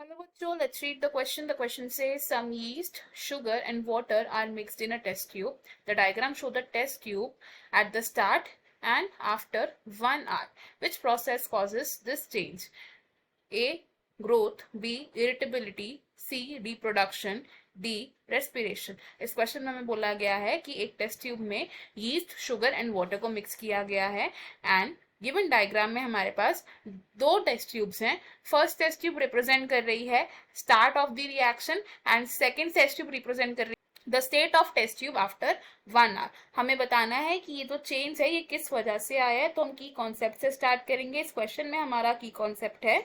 Hello, bachcho. Let's read the question. The question says some yeast, sugar, and water are mixed in a test tube. The diagram shows the test tube at the start and after 1 hour. Which process causes this change? A. Growth. B. Irritability. C. Reproduction. D. Respiration. इस question में हमें बोला गया है कि एक test tube में yeast, sugar and water को मिक्स किया गया है एंड गिवन डायग्राम में हमारे पास दो टेस्ट ट्यूब्स हैं. फर्स्ट टेस्ट ट्यूब रिप्रेजेंट कर रही है start of the reaction and second test tube represent कर रही है the state of test tube after 1 hour. हमें बताना है कि ये जो चेंज है ये किस वजह से आया है. तो हम की कॉन्सेप्ट से स्टार्ट करेंगे. इस क्वेश्चन में हमारा की कॉन्सेप्ट है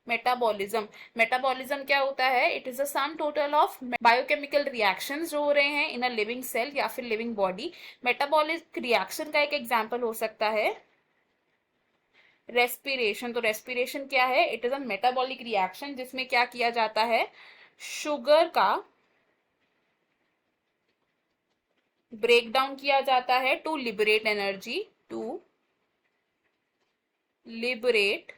मेटाबॉलिज्म. मेटाबॉलिज्म क्या होता है? It is a sum total of biochemical reactions जो हो रहे हैं इन अ लिविंग सेल या फिर लिविंग बॉडी. मेटाबॉलिक रिएक्शन का एक एग्जांपल हो सकता है रेस्पिरेशन. तो रेस्पिरेशन क्या है? It is a metabolic reaction जिसमें क्या किया जाता है, शुगर का ब्रेक डाउन किया जाता है to liberate energy, to liberate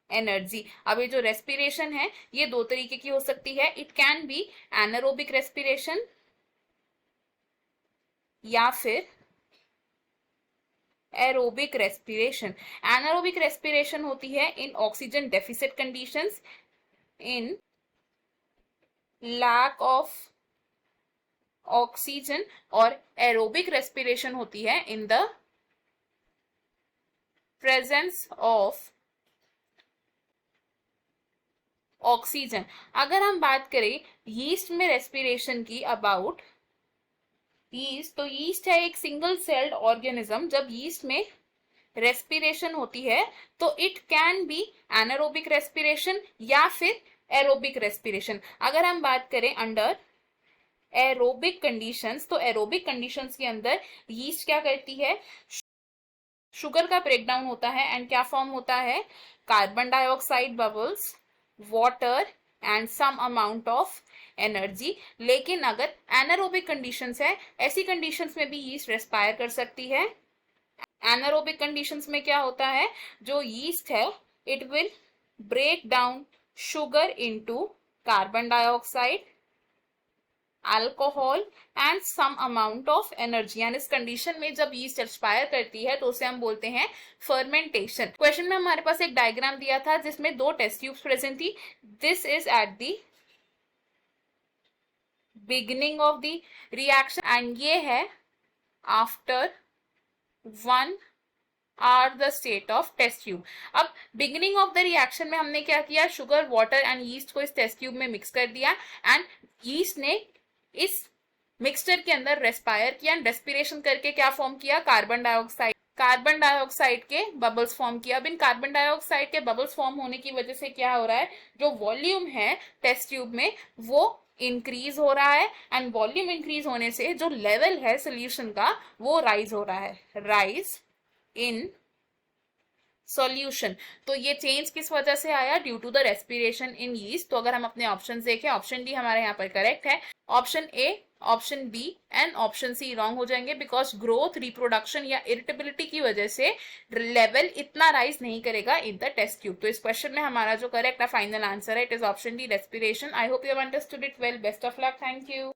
energy. अब ये जो रेस्पिरेशन है ये दो तरीके की हो सकती है. It can be anaerobic respiration या फिर एरोबिक रेस्पिरेशन. एनारोबिक रेस्पिरेशन होती है in oxygen deficit conditions, in lack of oxygen. और एरोबिक रेस्पिरेशन होती है in the presence of oxygen. अगर हम बात करें यीस्ट में रेस्पिरेशन की अबाउट यीस्ट, तो यीस्ट है एक सिंगल सेल्ड ऑर्गेनिज्म. जब यीस्ट में रेस्पिरेशन होती है तो it can be anaerobic respiration या फिर एरोबिक रेस्पिरेशन. अगर हम बात करें अंडर एरोबिक कंडीशंस, तो एरोबिक कंडीशंस के अंदर यीस्ट क्या करती है, शुगर का ब्रेकडाउन होता है एंड क्या फॉर्म होता है, carbon dioxide bubbles, water and some amount of energy. लेकिन अगर एनारोबिक कंडीशंस है, ऐसी कंडीशंस में भी यीस्ट रेस्पायर कर सकती है. एनारोबिक कंडीशंस में क्या होता है, जो यीस्ट है it will break down sugar into carbon dioxide, alcohol and some amount of energy. And इस कंडीशन में जब यीस्ट एक्सपायर करती है तो उसे हम बोलते हैं फर्मेंटेशन. क्वेश्चन में हमारे पास एक डायग्राम दिया था जिसमें दो टेस्ट ट्यूब्स प्रेजेंट थी. This is at the beginning of the reaction and ये है after 1 hour the state of test tube. अब बिगिनिंग ऑफ द रिएक्शन में हमने क्या किया, शुगर, वाटर एंड यीस्ट को इस टेस्ट ट्यूब में मिक्स कर दिया एंड यीस्ट ने इस मिक्सचर के अंदर रेस्पायर किया एंड रेस्पिरेशन करके क्या फॉर्म किया, कार्बन डाइऑक्साइड. कार्बन डाइऑक्साइड के बबल्स फॉर्म किया. अब इन कार्बन डाइऑक्साइड के बबल्स फॉर्म होने की वजह से क्या हो रहा है, जो वॉल्यूम है टेस्ट ट्यूब में वो इंक्रीज हो रहा है एंड वॉल्यूम इंक्रीज होने से जो लेवल है सोल्यूशन का वो राइज हो रहा है, राइज इन सॉल्यूशन. तो ये चेंज किस वजह से आया, due to the respiration in yeast. तो अगर हम अपने ऑप्शन देखें, ऑप्शन डी हमारे यहाँ पर करेक्ट है. Option A, option B and option C wrong हो जाएंगे बिकॉज ग्रोथ, रिप्रोडक्शन या इरिटेबिलिटी की वजह से लेवल इतना राइज नहीं करेगा इन द टेस्ट ट्यूब. तो इस क्वेश्चन में हमारा जो करेक्ट फाइनल आंसर है it is option D, respiration. I hope you have understood it well. Best of luck. Thank you.